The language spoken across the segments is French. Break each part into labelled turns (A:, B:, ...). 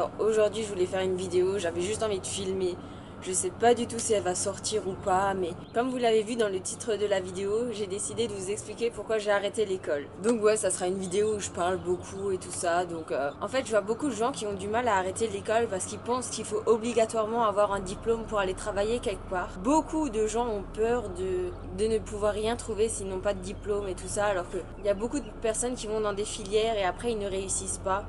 A: genre aujourd'hui je voulais faire une vidéo, j'avais juste envie de filmer. Je sais pas du tout si elle va sortir ou pas, mais comme vous l'avez vu dans le titre de la vidéo, j'ai décidé de vous expliquer pourquoi j'ai arrêté l'école. Donc ouais, ça sera une vidéo où je parle beaucoup et tout ça. Donc en fait, je vois beaucoup de gens qui ont du mal à arrêter l'école parce qu'ils pensent qu'il faut obligatoirement avoir un diplôme pour aller travailler quelque part. Beaucoup de gens ont peur de ne pouvoir rien trouver s'ils n'ont pas de diplôme et tout ça, alors qu'il y a beaucoup de personnes qui vont dans des filières et après ils ne réussissent pas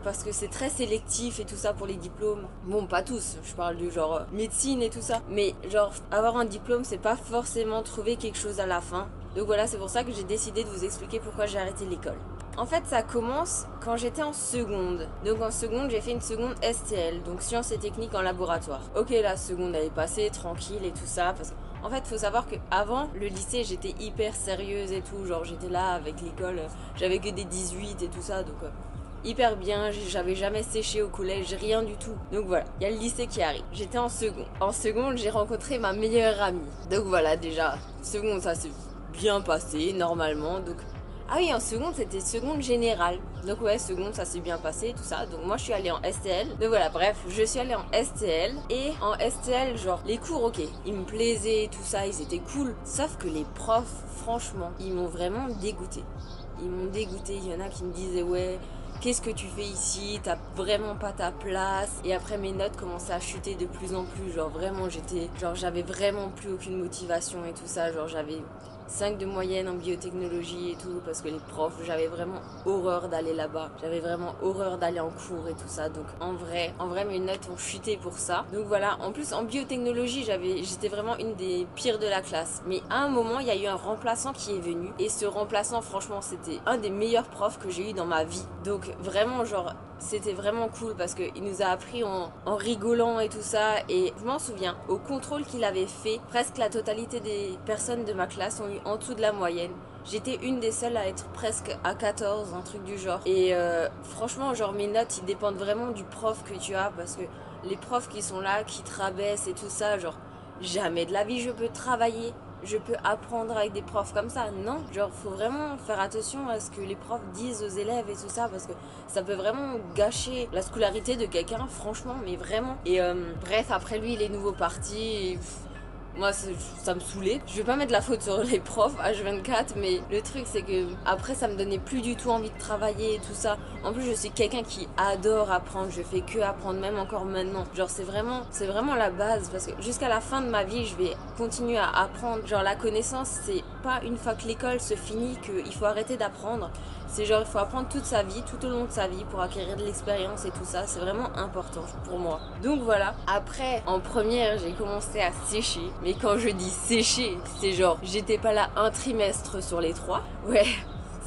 A: parce que c'est très sélectif et tout ça pour les diplômes. Bon, pas tous, je parle du genre médecine et tout ça, mais genre avoir un diplôme c'est pas forcément trouver quelque chose à la fin. Donc voilà, c'est pour ça que j'ai décidé de vous expliquer pourquoi j'ai arrêté l'école. En fait, ça commence quand j'étais en seconde. Donc en seconde, j'ai fait une seconde STL, donc sciences et techniques en laboratoire. Ok, la seconde elle est passée tranquille et tout ça, parce qu'en fait, faut savoir que avant le lycée, j'étais hyper sérieuse et tout, genre j'étais là avec l'école, j'avais que des 18 et tout ça, donc hyper bien, j'avais jamais séché au collège, rien du tout. Donc voilà, il y a le lycée qui arrive. J'étais en seconde. En seconde, j'ai rencontré ma meilleure amie. Donc voilà, déjà, seconde, ça s'est bien passé, normalement. Donc ah oui, en seconde, c'était seconde générale. Donc ouais, seconde, ça s'est bien passé, tout ça. Donc moi, je suis allée en STL. Donc voilà, bref, je suis allée en STL. Et en STL, genre, les cours, ok, ils me plaisaient, tout ça, ils étaient cool. Sauf que les profs, franchement, ils m'ont vraiment dégoûté. Ils m'ont dégoûté. Il y en a qui me disaient, ouais, qu'est-ce que tu fais ici? T'as vraiment pas ta place. Et après mes notes commençaient à chuter de plus en plus. Genre vraiment j'avais vraiment plus aucune motivation et tout ça. Genre j'avais 5 de moyenne en biotechnologie et tout parce que les profs, j'avais vraiment horreur d'aller là-bas. J'avais vraiment horreur d'aller en cours et tout ça. Donc en vrai mes notes ont chuté pour ça. Donc voilà, en plus en biotechnologie, j'étais vraiment une des pires de la classe. Mais à un moment, il y a eu un remplaçant qui est venu et ce remplaçant, franchement, c'était un des meilleurs profs que j'ai eu dans ma vie. Donc vraiment genre c'était vraiment cool parce qu'il nous a appris en rigolant et tout ça. Et je m'en souviens, au contrôle qu'il avait fait, presque la totalité des personnes de ma classe ont eu en dessous de la moyenne. J'étais une des seules à être presque à 14, un truc du genre. Et franchement, genre mes notes, ils dépendent vraiment du prof que tu as parce que les profs qui sont là, qui te rabaissent et tout ça, genre jamais de la vie je peux travailler. Je peux apprendre avec des profs comme ça. Non, genre faut vraiment faire attention à ce que les profs disent aux élèves et tout ça parce que ça peut vraiment gâcher la scolarité de quelqu'un, franchement, mais vraiment. Et bref, après lui il est nouveau parti et moi ça me saoulait. Je vais pas mettre la faute sur les profs H24, mais le truc c'est que après ça me donnait plus du tout envie de travailler et tout ça. En plus je suis quelqu'un qui adore apprendre, je fais que apprendre même encore maintenant. Genre c'est vraiment la base parce que jusqu'à la fin de ma vie je vais continuer à apprendre. Genre la connaissance c'est pas une fois que l'école se finit qu'il faut arrêter d'apprendre. C'est genre il faut apprendre toute sa vie, tout au long de sa vie pour acquérir de l'expérience et tout ça. C'est vraiment important pour moi. Donc voilà. Après en première j'ai commencé à sécher. Mais quand je dis sécher, c'est genre j'étais pas là un trimestre sur les 3. Ouais,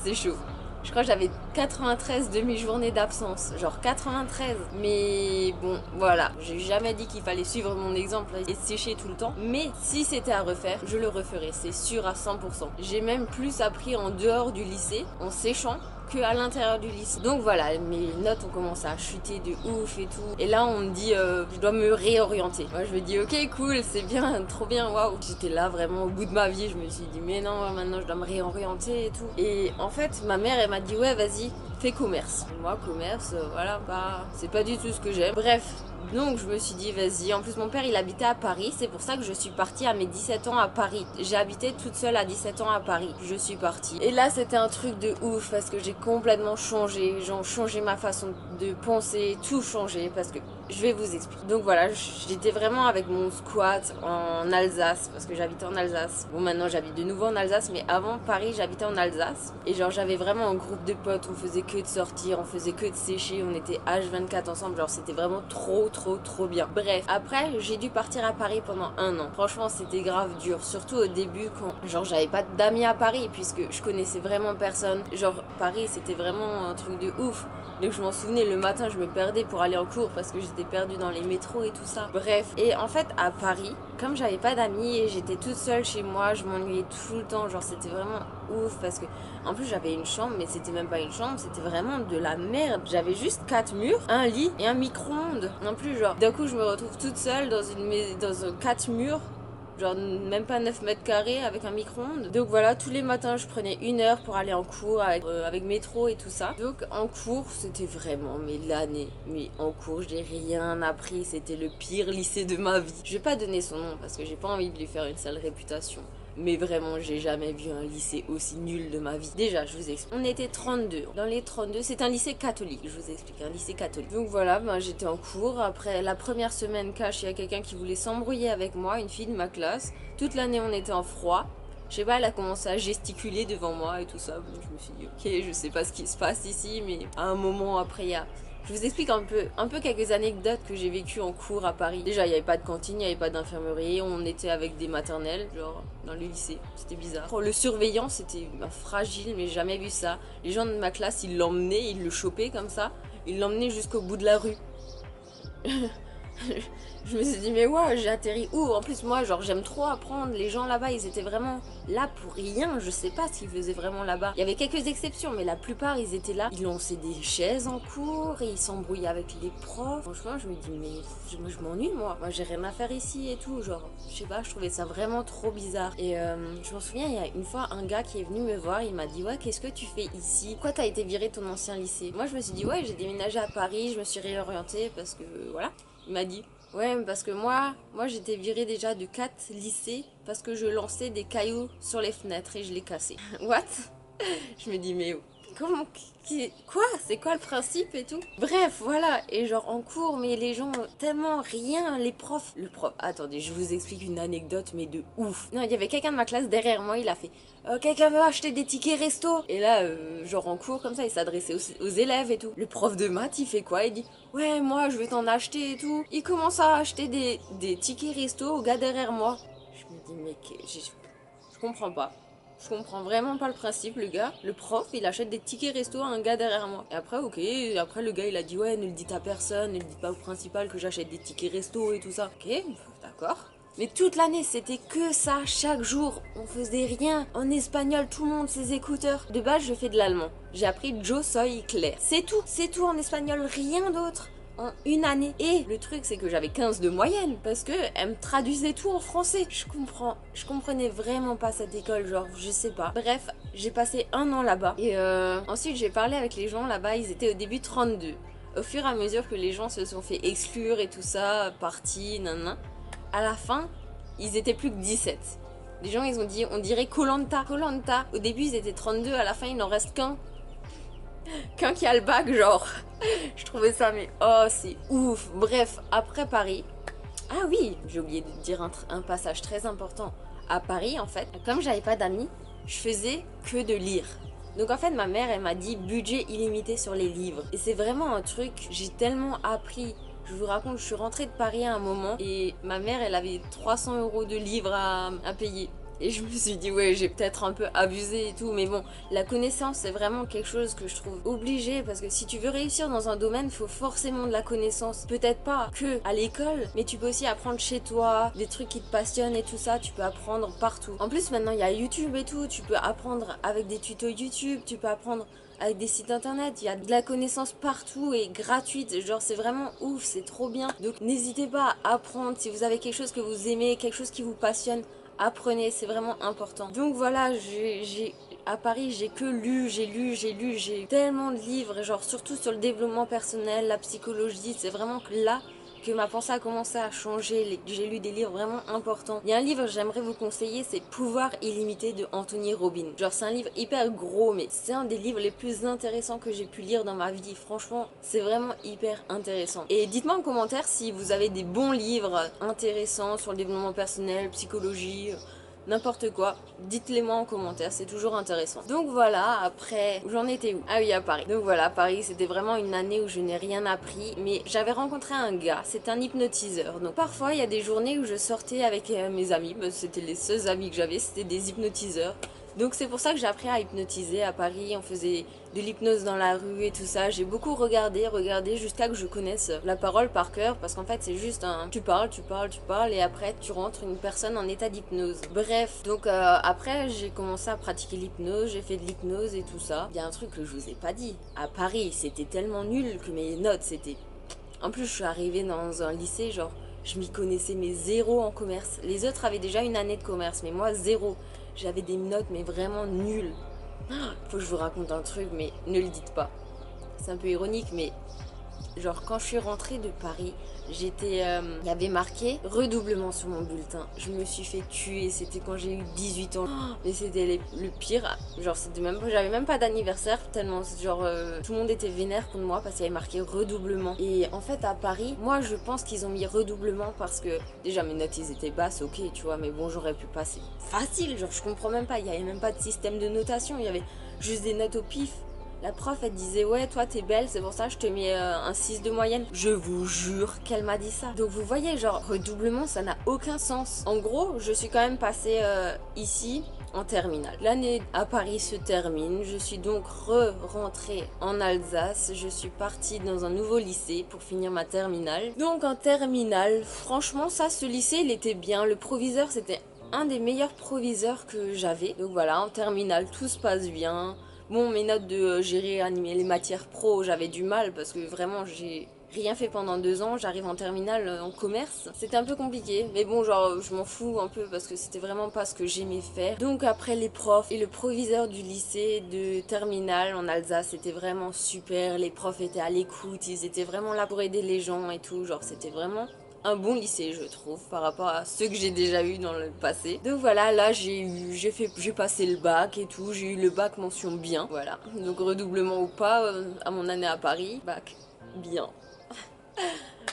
A: c'est chaud. Je crois que j'avais 93 demi-journées d'absence, genre 93. Mais bon, voilà, j'ai jamais dit qu'il fallait suivre mon exemple et sécher tout le temps. Mais si c'était à refaire, je le referais, c'est sûr à 100%. J'ai même plus appris en dehors du lycée, en séchant, qu'à l'intérieur du lycée. Donc voilà, mes notes ont commencé à chuter de ouf et tout. Et là, on me dit, je dois me réorienter. Moi, je me dis, ok, cool, c'est bien, trop bien, waouh. J'étais là vraiment au bout de ma vie. Je me suis dit, mais non, maintenant, je dois me réorienter et tout. Et en fait, ma mère, elle m'a dit, ouais, vas-y, fais commerce. Et moi, commerce, voilà, c'est pas du tout ce que j'aime. Bref. Donc je me suis dit vas-y, en plus mon père il habitait à Paris, c'est pour ça que je suis partie à mes 17 ans à Paris. J'ai habité toute seule à 17 ans à Paris, je suis partie. Et là c'était un truc de ouf parce que j'ai complètement changé, j'ai changé ma façon de penser, tout changé parce que je vais vous expliquer. Donc voilà, j'étais vraiment avec mon squat en Alsace parce que j'habitais en Alsace. Bon maintenant j'habite de nouveau en Alsace mais avant Paris j'habitais en Alsace. Et genre j'avais vraiment un groupe de potes, on faisait que de sortir, on faisait que de sécher, on était H24 ensemble, genre c'était vraiment trop bien. Bref, après j'ai dû partir à Paris pendant 1 an. Franchement c'était grave dur, surtout au début quand genre j'avais pas d'amis à Paris puisque je connaissais vraiment personne. Genre Paris c'était vraiment un truc de ouf. Donc je m'en souvenais, le matin je me perdais pour aller en cours parce que j'étais perdue dans les métros et tout ça. Bref, et en fait à Paris, comme j'avais pas d'amis et j'étais toute seule chez moi, je m'ennuyais tout le temps, genre c'était vraiment ouf parce que en plus j'avais une chambre mais c'était même pas une chambre, c'était vraiment de la merde. J'avais juste 4 murs, un lit et un micro-ondes. Non plus genre d'un coup je me retrouve toute seule dans un 4 murs. genre même pas 9 mètres carrés avec un micro-ondes. Donc voilà, tous les matins je prenais 1 heure pour aller en cours avec métro et tout ça. Donc en cours c'était vraiment mais l'année, mais en cours j'ai rien appris, c'était le pire lycée de ma vie. Je vais pas donner son nom parce que j'ai pas envie de lui faire une sale réputation. Mais vraiment, j'ai jamais vu un lycée aussi nul de ma vie. Déjà, je vous explique. On était 32. Dans les 32, c'est un lycée catholique. Je vous explique, un lycée catholique. Donc voilà, ben, j'étais en cours. Après la première semaine cash, il y a quelqu'un qui voulait s'embrouiller avec moi, une fille de ma classe. Toute l'année, on était en froid. Je sais pas, elle a commencé à gesticuler devant moi et tout ça. Bon, je me suis dit, ok, je sais pas ce qui se passe ici, mais à un moment après, il y a... Je vous explique un peu quelques anecdotes que j'ai vécues en cours à Paris. Déjà, il n'y avait pas de cantine, il n'y avait pas d'infirmerie, on était avec des maternelles, genre dans le lycée, c'était bizarre. Le surveillant, c'était fragile, mais j'ai jamais vu ça. Les gens de ma classe, ils l'emmenaient, ils le chopaient comme ça, ils l'emmenaient jusqu'au bout de la rue. Je me suis dit mais ouais, j'ai atterri où? En plus moi genre j'aime trop apprendre, les gens là-bas ils étaient vraiment là pour rien, je sais pas ce qu'ils faisaient vraiment là-bas. Il y avait quelques exceptions mais la plupart ils étaient là, ils lançaient des chaises en cours et ils s'embrouillaient avec les profs. Franchement je me dis mais je m'ennuie moi j'ai rien à faire ici et tout, genre je sais pas, je trouvais ça vraiment trop bizarre. Et je m'en souviens il y a une fois un gars qui est venu me voir, il m'a dit ouais qu'est-ce que tu fais ici? Pourquoi t'as été viré de ton ancien lycée? Moi je me suis dit ouais j'ai déménagé à Paris, je me suis réorientée parce que voilà. Il m'a dit ouais, parce que moi j'étais virée déjà de 4 lycées parce que je lançais des cailloux sur les fenêtres et je les cassais. What? Je me dis mais comment, quoi? C'est quoi le principe et tout? Bref, voilà, et genre en cours, mais les gens, tellement rien, les profs. Le prof, attendez, je vous explique une anecdote, mais de ouf. Non, il y avait quelqu'un de ma classe derrière moi, il a fait quelqu'un veut acheter des tickets resto? Et là, genre en cours, comme ça, il s'adressait aux élèves et tout. Le prof de maths, il fait quoi? Il dit ouais, moi, je vais t'en acheter et tout. Il commence à acheter des tickets resto au gars derrière moi. Je me dis, mais je comprends pas. Je comprends vraiment pas le principe, le gars. Le prof, il achète des tickets resto à un gars derrière moi. Et après, ok, après le gars, il a dit ouais, ne le dites à personne, ne le dites pas au principal que j'achète des tickets resto et tout ça. Ok, d'accord. Mais toute l'année, c'était que ça, chaque jour. On faisait rien. En espagnol, tout le monde ses écouteurs. De base, je fais de l'allemand. J'ai appris Yo soy Claire. C'est tout en espagnol, rien d'autre. En une année. Et le truc c'est que j'avais 15 de moyenne parce que elle me traduisait tout en français. Je comprenais vraiment pas cette école, genre je sais pas. Bref, j'ai passé 1 an là-bas et ensuite j'ai parlé avec les gens là-bas, ils étaient au début 32. Au fur et à mesure que les gens se sont fait exclure et tout ça, partis, nanana, à la fin, ils étaient plus que 17. Les gens ils ont dit on dirait koh Lanta. Au début ils étaient 32, à la fin il n'en reste qu'un qui a le bac, genre. Je trouvais ça, mais oh, c'est ouf. Bref, après Paris. Ah oui, j'ai oublié de dire un passage très important. À Paris, en fait, comme j'avais pas d'amis, je faisais que de lire. Donc en fait, ma mère, elle m'a dit budget illimité sur les livres. Et c'est vraiment un truc, j'ai tellement appris. Je vous raconte, je suis rentrée de Paris à un moment et ma mère, elle avait 300 € de livres à payer. Et je me suis dit, ouais, j'ai peut-être un peu abusé et tout, mais bon, la connaissance, c'est vraiment quelque chose que je trouve obligé, parce que si tu veux réussir dans un domaine, il faut forcément de la connaissance. Peut-être pas que à l'école, mais tu peux aussi apprendre chez toi, des trucs qui te passionnent et tout ça, tu peux apprendre partout. En plus, maintenant, il y a YouTube et tout, tu peux apprendre avec des tutos YouTube, tu peux apprendre avec des sites internet, il y a de la connaissance partout et gratuite, genre c'est vraiment ouf, c'est trop bien. Donc n'hésitez pas à apprendre, si vous avez quelque chose que vous aimez, quelque chose qui vous passionne, apprenez, c'est vraiment important. Donc voilà, à Paris, j'ai que lu, j'ai tellement de livres, genre surtout sur le développement personnel, la psychologie, c'est vraiment que là que ma pensée a commencé à changer. J'ai lu des livres vraiment importants. Il y a un livre que j'aimerais vous conseiller, c'est Pouvoir illimité de Anthony Robbins. Genre c'est un livre hyper gros, mais c'est un des livres les plus intéressants que j'ai pu lire dans ma vie. Franchement, c'est vraiment hyper intéressant. Et dites-moi en commentaire si vous avez des bons livres intéressants sur le développement personnel, psychologie, n'importe quoi, dites-les moi en commentaire, c'est toujours intéressant. Donc voilà, après, j'en étais où? Ah oui, à Paris. Donc voilà, Paris, c'était vraiment une année où je n'ai rien appris, mais j'avais rencontré un gars, c'est un hypnotiseur. Donc parfois, il y a des journées où je sortais avec mes amis, c'était les seuls amis que j'avais, c'était des hypnotiseurs. Donc c'est pour ça que j'ai appris à hypnotiser à Paris, on faisait de l'hypnose dans la rue et tout ça. J'ai beaucoup regardé jusqu'à que je connaisse la parole par cœur, parce qu'en fait c'est juste un tu parles et après tu rentres une personne en état d'hypnose. Bref, donc après j'ai commencé à pratiquer l'hypnose, j'ai fait de l'hypnose et tout ça. Il y a un truc que je vous ai pas dit, à Paris c'était tellement nul que mes notes c'était... En plus je suis arrivée dans un lycée genre... je m'y connaissais mais zéro en commerce. Les autres avaient déjà une année de commerce, mais moi zéro. J'avais des notes mais vraiment nulles. Faut que je vous raconte un truc, mais ne le dites pas. C'est un peu ironique, mais genre quand je suis rentrée de Paris, il y avait marqué redoublement sur mon bulletin. Je me suis fait tuer, c'était quand j'ai eu 18 ans. Mais c'était le pire, genre j'avais même pas d'anniversaire tellement genre tout le monde était vénère contre moi parce qu'il y avait marqué redoublement. Et en fait à Paris, moi je pense qu'ils ont mis redoublement parce que déjà mes notes ils étaient basses, ok tu vois, mais bon j'aurais pu passer facile, genre je comprends même pas, il y avait même pas de système de notation, il y avait juste des notes au pif. La prof, elle disait, ouais, toi, t'es belle, c'est pour ça que je te mets un 6 de moyenne. Je vous jure qu'elle m'a dit ça. Donc, vous voyez, genre, redoublement, ça n'a aucun sens. En gros, je suis quand même passée ici en terminale. L'année à Paris se termine. Je suis donc rentrée en Alsace. Je suis partie dans un nouveau lycée pour finir ma terminale. Donc, en terminale, franchement, ce lycée, il était bien. Le proviseur, c'était un des meilleurs proviseurs que j'avais. Donc, voilà, en terminale, tout se passe bien. Bon, mes notes de gérer, animer les matières pro, j'avais du mal parce que vraiment j'ai rien fait pendant 2 ans. J'arrive en terminale en commerce. C'était un peu compliqué, mais bon, genre je m'en fous un peu parce que c'était vraiment pas ce que j'aimais faire. Donc après les profs et le proviseur du lycée de terminale en Alsace, c'était vraiment super. Les profs étaient à l'écoute, ils étaient vraiment là pour aider les gens et tout. Genre c'était vraiment un bon lycée je trouve par rapport à ceux que j'ai déjà eu dans le passé. Donc voilà, là j'ai passé le bac et tout, j'ai eu le bac mention bien, voilà. Donc redoublement ou pas, à mon année à Paris, bac bien.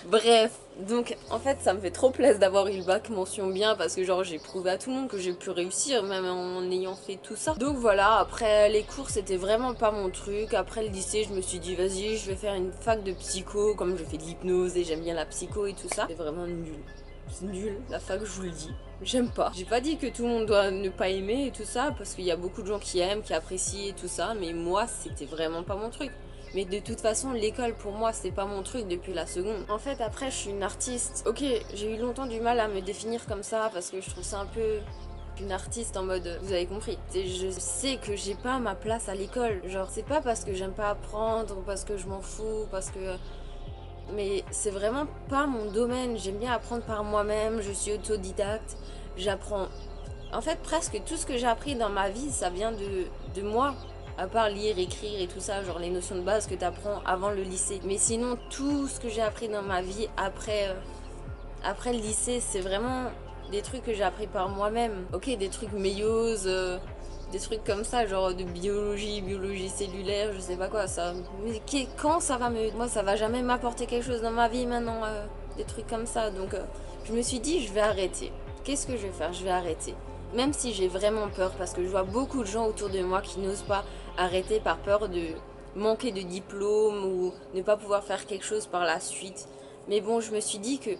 A: Bref, donc en fait ça me fait trop plaisir d'avoir eu le bac mention bien parce que genre j'ai prouvé à tout le monde que j'ai pu réussir même en ayant fait tout ça. Donc voilà, après les cours c'était vraiment pas mon truc. Après le lycée je me suis dit vas-y je vais faire une fac de psycho, comme je fais de l'hypnose et j'aime bien la psycho et tout ça. C'est vraiment nul. C'est nul, la fac je vous le dis. J'aime pas. J'ai pas dit que tout le monde doit ne pas aimer et tout ça parce qu'il y a beaucoup de gens qui aiment, qui apprécient et tout ça, mais moi c'était vraiment pas mon truc. Mais de toute façon, l'école pour moi, c'est pas mon truc depuis la seconde. En fait, après, je suis une artiste. Ok, j'ai eu longtemps du mal à me définir comme ça parce que je trouve ça un peu une artiste en mode, vous avez compris. Je sais que j'ai pas ma place à l'école. Genre, c'est pas parce que j'aime pas apprendre, ou parce que je m'en fous, parce que... Mais c'est vraiment pas mon domaine. J'aime bien apprendre par moi-même. Je suis autodidacte. J'apprends. En fait, presque tout ce que j'ai appris dans ma vie, ça vient de moi. À part lire, écrire et tout ça, genre les notions de base que tu apprends avant le lycée. Mais sinon, tout ce que j'ai appris dans ma vie après le lycée, c'est vraiment des trucs que j'ai appris par moi-même. Ok, des trucs méioses, des trucs comme ça, genre de biologie cellulaire, je sais pas quoi. Ça, mais quand ça va me... Moi, ça va jamais m'apporter quelque chose dans ma vie maintenant, des trucs comme ça. Donc, je me suis dit, je vais arrêter. Qu'est-ce que je vais faire? Je vais arrêter. Même si j'ai vraiment peur, parce que je vois beaucoup de gens autour de moi qui n'osent pas arrêter par peur de manquer de diplôme ou ne pas pouvoir faire quelque chose par la suite. Mais bon, je me suis dit que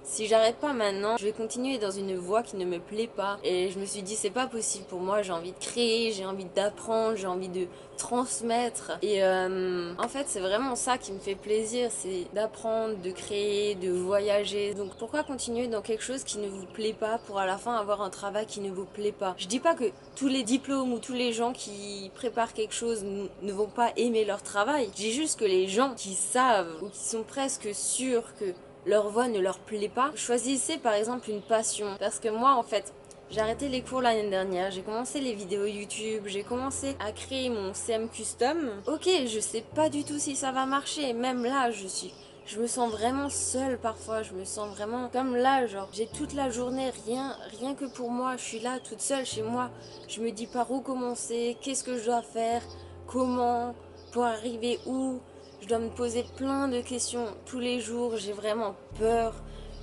A: si j'arrête pas maintenant, je vais continuer dans une voie qui ne me plaît pas. Et je me suis dit, c'est pas possible pour moi, j'ai envie de créer, j'ai envie d'apprendre, j'ai envie de transmettre. Et en fait, c'est vraiment ça qui me fait plaisir, c'est d'apprendre, de créer, de voyager. Donc pourquoi continuer dans quelque chose qui ne vous plaît pas pour à la fin avoir un travail qui ne vous plaît pas? Je dis pas que tous les diplômes ou tous les gens qui préparent quelque chose ne vont pas aimer leur travail. Je dis juste que les gens qui savent ou qui sont presque sûrs que leur voix ne leur plaît pas, choisissez par exemple une passion. Parce que moi en fait, j'ai arrêté les cours l'année dernière, j'ai commencé les vidéos YouTube, j'ai commencé à créer mon CM Custom. Ok, je sais pas du tout si ça va marcher, même là je me sens vraiment seule parfois, je me sens vraiment comme là, genre j'ai toute la journée rien que pour moi, je suis là toute seule chez moi, je me dis par où commencer, qu'est-ce que je dois faire, comment, pour arriver où. Je dois me poser plein de questions tous les jours, j'ai vraiment peur.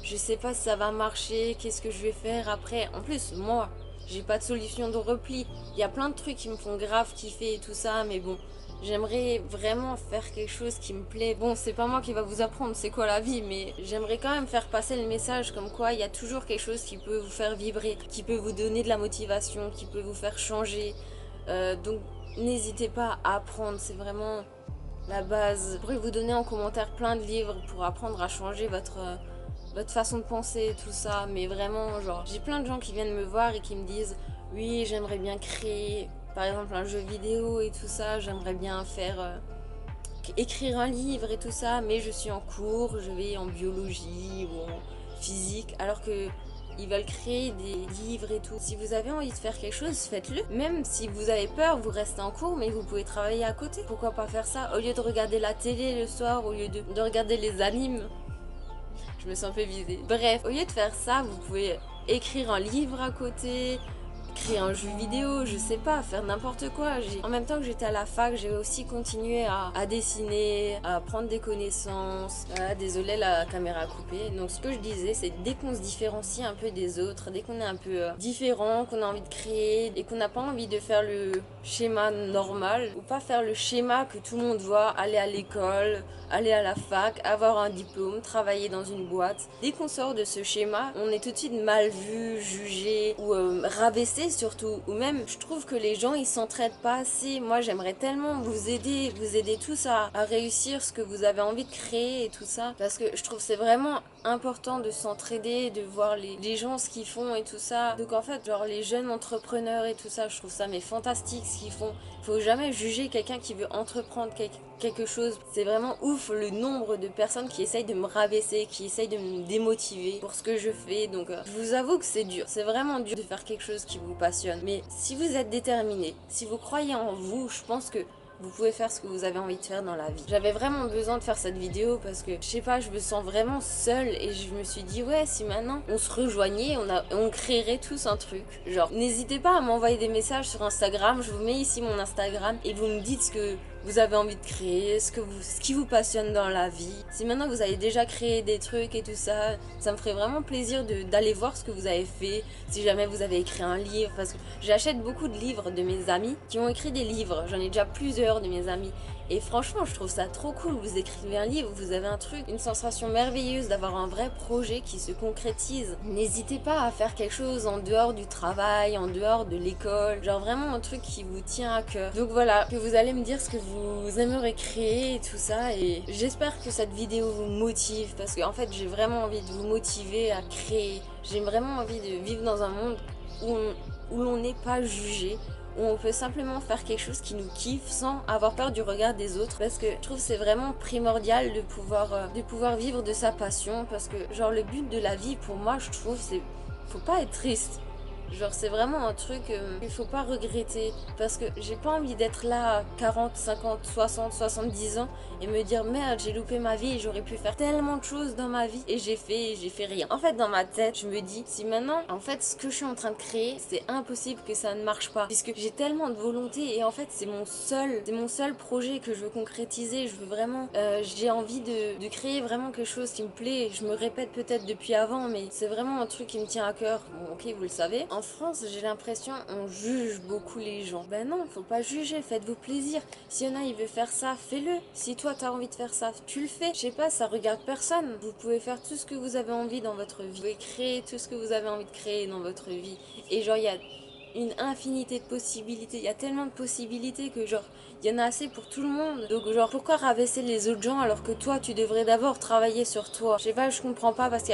A: Je sais pas si ça va marcher, qu'est-ce que je vais faire après. En plus, moi, j'ai pas de solution de repli. Il y a plein de trucs qui me font grave kiffer et tout ça, mais bon, j'aimerais vraiment faire quelque chose qui me plaît. Bon, c'est pas moi qui va vous apprendre c'est quoi la vie, mais j'aimerais quand même faire passer le message comme quoi il y a toujours quelque chose qui peut vous faire vibrer, qui peut vous donner de la motivation, qui peut vous faire changer. Donc, n'hésitez pas à apprendre, c'est vraiment la base. Je pourrais vous donner en commentaire plein de livres pour apprendre à changer votre façon de penser, tout ça, mais vraiment, genre, j'ai plein de gens qui viennent me voir et qui me disent oui, j'aimerais bien créer, par exemple, un jeu vidéo et tout ça, j'aimerais bien faire, écrire un livre et tout ça, mais je suis en cours, je vais en biologie ou en physique, alors que ils veulent créer des livres et tout. Si vous avez envie de faire quelque chose, faites-le. Même si vous avez peur, vous restez en cours, mais vous pouvez travailler à côté. Pourquoi pas faire ça? Au lieu de regarder la télé le soir, au lieu de regarder les animes. Je me sens un peu visée. Bref, au lieu de faire ça, vous pouvez écrire un livre à côté, créer un jeu vidéo, je sais pas, faire n'importe quoi. En même temps que j'étais à la fac, j'ai aussi continué à dessiner, à prendre des connaissances. Désolée, la caméra a coupé. Donc ce que je disais, c'est dès qu'on se différencie un peu des autres, dès qu'on est un peu différent, qu'on a envie de créer et qu'on n'a pas envie de faire le schéma normal ou pas faire le schéma que tout le monde voit, aller à l'école, aller à la fac, avoir un diplôme, travailler dans une boîte. Dès qu'on sort de ce schéma, on est tout de suite mal vu, jugé ou rabaissé surtout. Ou même, je trouve que les gens, ils s'entraident pas assez. Moi, j'aimerais tellement vous aider tous à réussir ce que vous avez envie de créer et tout ça. Parce que je trouve que c'est vraiment important de s'entraider, de voir les gens ce qu'ils font et tout ça. Donc en fait, genre les jeunes entrepreneurs et tout ça, je trouve ça mais fantastique ce qu'ils font. Faut jamais juger quelqu'un qui veut entreprendre quelque chose. C'est vraiment ouf le nombre de personnes qui essayent de me rabaisser, qui essayent de me démotiver pour ce que je fais. Donc je vous avoue que c'est dur. C'est vraiment dur de faire quelque chose qui vous passionne. Mais si vous êtes déterminé, si vous croyez en vous, je pense que vous pouvez faire ce que vous avez envie de faire dans la vie. J'avais vraiment besoin de faire cette vidéo parce que, je sais pas, je me sens vraiment seule et je me suis dit, ouais, si maintenant on se rejoignait, on créerait tous un truc. Genre, n'hésitez pas à m'envoyer des messages sur Instagram, je vous mets ici mon Instagram et vous me dites ce que vous avez envie de créer, ce qui vous passionne dans la vie. Si maintenant vous avez déjà créé des trucs et tout ça, ça me ferait vraiment plaisir d'aller voir ce que vous avez fait. Si jamais vous avez écrit un livre, parce que j'achète beaucoup de livres de mes amis qui ont écrit des livres. J'en ai déjà plusieurs de mes amis. Et franchement, je trouve ça trop cool. Vous écrivez un livre, vous avez un truc, une sensation merveilleuse d'avoir un vrai projet qui se concrétise. N'hésitez pas à faire quelque chose en dehors du travail, en dehors de l'école. Genre vraiment un truc qui vous tient à cœur. Donc voilà, que vous allez me dire ce que vous aimeriez créer et tout ça. Et j'espère que cette vidéo vous motive parce qu'en fait, j'ai vraiment envie de vous motiver à créer. J'ai vraiment envie de vivre dans un monde où l'on n'est pas jugé, où on peut simplement faire quelque chose qui nous kiffe sans avoir peur du regard des autres, parce que je trouve que c'est vraiment primordial de pouvoir vivre de sa passion, parce que genre le but de la vie pour moi, je trouve, c'est faut pas être triste. Genre c'est vraiment un truc qu'il faut pas regretter, parce que j'ai pas envie d'être là à 40, 50, 60, 70 ans et me dire merde, j'ai loupé ma vie et j'aurais pu faire tellement de choses dans ma vie et j'ai fait rien. En fait dans ma tête je me dis, si maintenant en fait ce que je suis en train de créer, c'est impossible que ça ne marche pas, puisque j'ai tellement de volonté et en fait c'est mon seul projet que je veux concrétiser. Je veux vraiment j'ai envie de créer vraiment quelque chose qui me plaît. Je me répète peut-être depuis avant, mais c'est vraiment un truc qui me tient à cœur. Bon, ok, vous le savez. En France, j'ai l'impression on juge beaucoup les gens. Ben non, faut pas juger, faites-vous plaisir. Si y en a, il veut faire ça, fais-le. Si toi t'as envie de faire ça, tu le fais. Je sais pas, ça regarde personne. Vous pouvez faire tout ce que vous avez envie dans votre vie. Vous pouvez créer tout ce que vous avez envie de créer dans votre vie. Et genre, il y a une infinité de possibilités. Il y a tellement de possibilités que genre, il y en a assez pour tout le monde. Donc genre, pourquoi rabaisser les autres gens alors que toi, tu devrais d'abord travailler sur toi? Je sais pas, je comprends pas, parce que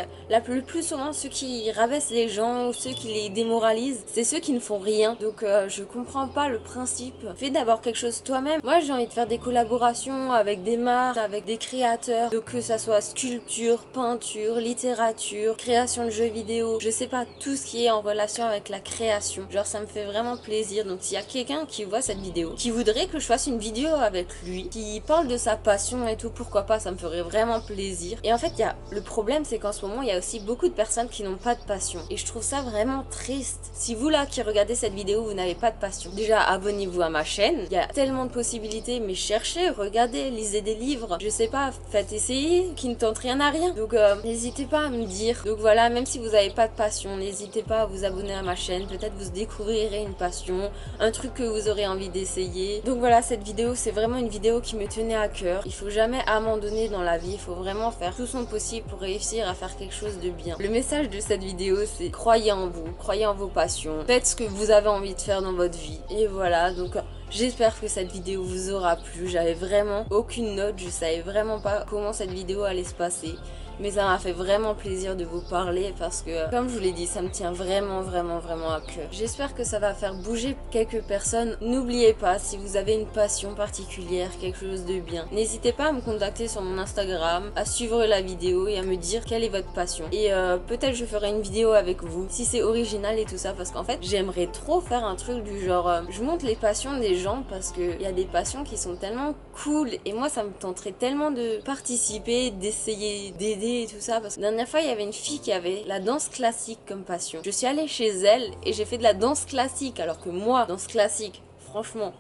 A: le plus souvent, ceux qui rabaissent les gens ou ceux qui les démoralisent, c'est ceux qui ne font rien. Donc je comprends pas le principe. Fais d'abord quelque chose toi-même. Moi, j'ai envie de faire des collaborations avec des marques, avec des créateurs. Donc que ça soit sculpture, peinture, littérature, création de jeux vidéo, je sais pas, tout ce qui est en relation avec la création. Genre, ça me fait vraiment plaisir. Donc s'il y a quelqu'un qui voit cette vidéo, qui voudrait que je fasse une vidéo avec lui, qui parle de sa passion et tout, pourquoi pas, ça me ferait vraiment plaisir. Et en fait, le problème, c'est qu'en ce moment, il y a aussi beaucoup de personnes qui n'ont pas de passion. Et je trouve ça vraiment triste. Si vous là qui regardez cette vidéo, vous n'avez pas de passion, déjà abonnez-vous à ma chaîne. Il y a tellement de possibilités, mais cherchez, regardez, lisez des livres, je sais pas, faites essayer, qui ne tente rien à rien. Donc n'hésitez pas à me dire. Donc voilà, même si vous n'avez pas de passion, n'hésitez pas à vous abonner à ma chaîne. Peut-être vous découvrirez une passion, un truc que vous aurez envie d'essayer. Donc voilà, cette vidéo, c'est vraiment une vidéo qui me tenait à cœur. Il faut jamais abandonner dans la vie, il faut vraiment faire tout son possible pour réussir à faire quelque chose de bien. Le message de cette vidéo, c'est croyez en vous, croyez en vos passions, faites ce que vous avez envie de faire dans votre vie. Et voilà, donc j'espère que cette vidéo vous aura plu. J'avais vraiment aucune note, je savais vraiment pas comment cette vidéo allait se passer. mais ça m'a fait vraiment plaisir de vous parler parce que, comme je vous l'ai dit, ça me tient vraiment à cœur. J'espère que ça va faire bouger quelques personnes. N'oubliez pas, si vous avez une passion particulière, quelque chose de bien, n'hésitez pas à me contacter sur mon Instagram, à suivre la vidéo et à me dire quelle est votre passion. Et peut-être je ferai une vidéo avec vous, si c'est original et tout ça, parce qu'en fait, j'aimerais trop faire un truc du genre, je montre les passions des gens parce qu'il y a des passions qui sont tellement cool et moi ça me tenterait tellement de participer, d'essayer d'aider et tout ça, parce que la dernière fois il y avait une fille qui avait la danse classique comme passion. Je suis allée chez elle et j'ai fait de la danse classique, alors que moi, danse classique, franchement,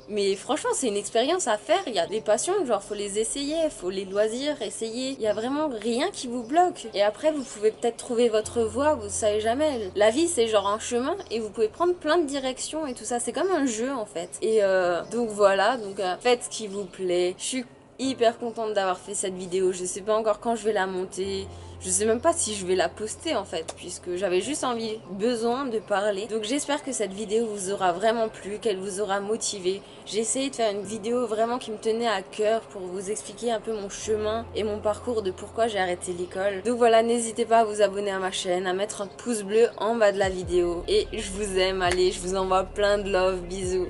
A: mais franchement, c'est une expérience à faire. Il y a des passions, genre faut les essayer, faut les loisirs, essayer. Il y a vraiment rien qui vous bloque. Et après, vous pouvez peut-être trouver votre voie, vous savez jamais. La vie, c'est genre un chemin et vous pouvez prendre plein de directions et tout ça. C'est comme un jeu en fait. Et donc voilà, donc faites ce qui vous plaît. Je suis hyper contente d'avoir fait cette vidéo. Je sais pas encore quand je vais la monter. Je sais même pas si je vais la poster en fait, puisque j'avais juste besoin de parler. Donc j'espère que cette vidéo vous aura vraiment plu, qu'elle vous aura motivé. J'ai essayé de faire une vidéo vraiment qui me tenait à cœur pour vous expliquer un peu mon chemin et mon parcours de pourquoi j'ai arrêté l'école. Donc voilà, n'hésitez pas à vous abonner à ma chaîne, à mettre un pouce bleu en bas de la vidéo. Et je vous aime, allez, je vous envoie plein de love, bisous.